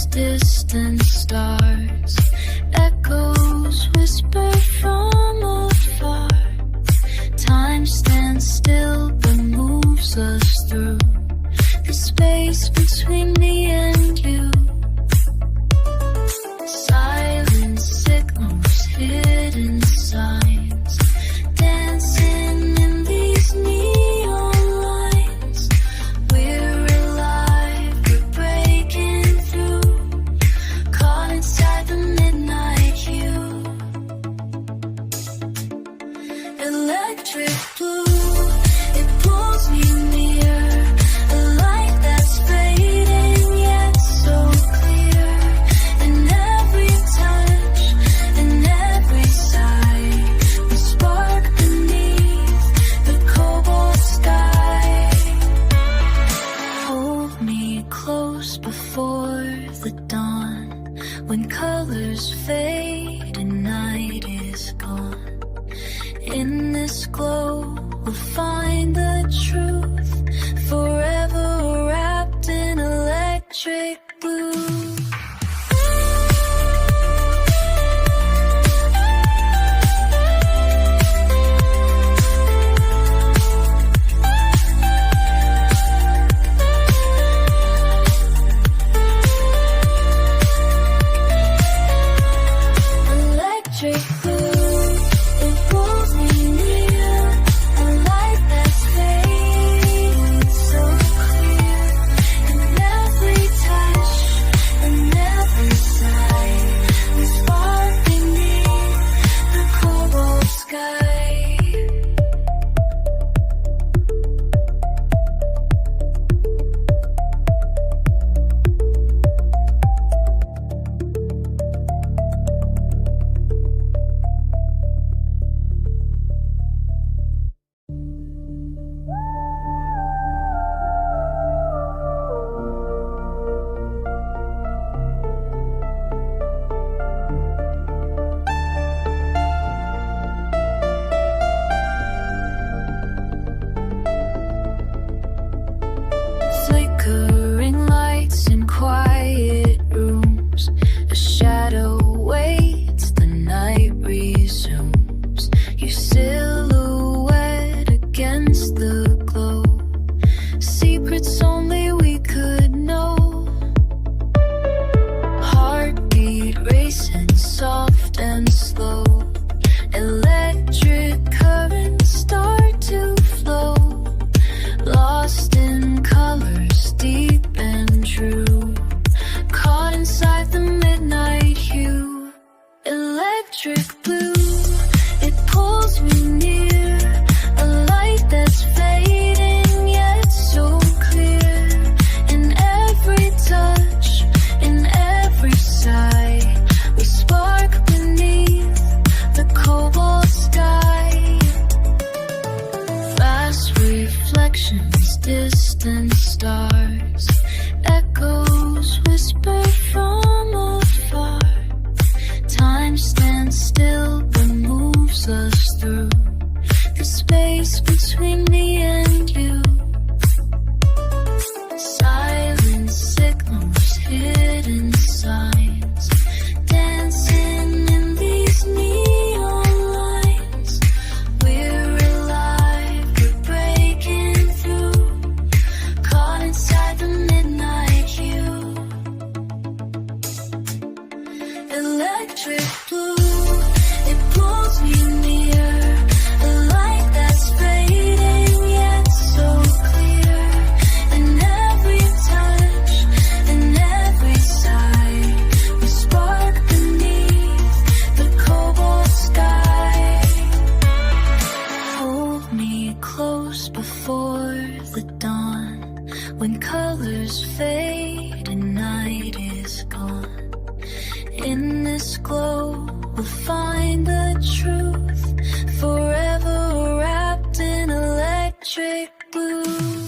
distant stars, echoes whisper from afar. Time stands still but moves us through the space between me and you. Silent signals, hidden signs, dancing in these neon lines. We're alive, we're breaking through, caught inside the midnight hue. Electric blue, it pulls me near, a light that's fading yet so clear. In every touch, in every sigh, we spark beneath the cobalt sky. Hold me close before the dawn, when colors fade and night is gone. In this glow, we'll find the truth, forever wrapped in electric blue. Electric blue, it pulls me near, a light that's fading so clear. In every touch, in every sigh, we spark beneath the cobalt sky. Flickering lights in quiet rooms, a shadow waits, the night resumes. Your silhouette against the glow, secrets only we could know. Heartbeat racing soft and slow, electric currents start to flow. Lost in colors deep and true, caught inside the midnight hue. Electric blue, it pulls me near, a light that's fading yet so clear. In every touch, in every sigh, we spark beneath the cobalt sky. Fast reflections, distant stars, echoes whisper from afar. Time stands still but moves us through the space between me and you. Silent signals, hidden signs, dancing in these neon lines. We're alive, we're breaking through, caught inside the midnight hue. Electric blue, it pulls me near, a light that's fading yet so clear. In every touch, in every sigh, we spark beneath the cobalt sky. Hold me close before the dawn, when colors fade and night is gone. In this glow, we'll find the truth, forever wrapped in electric blue.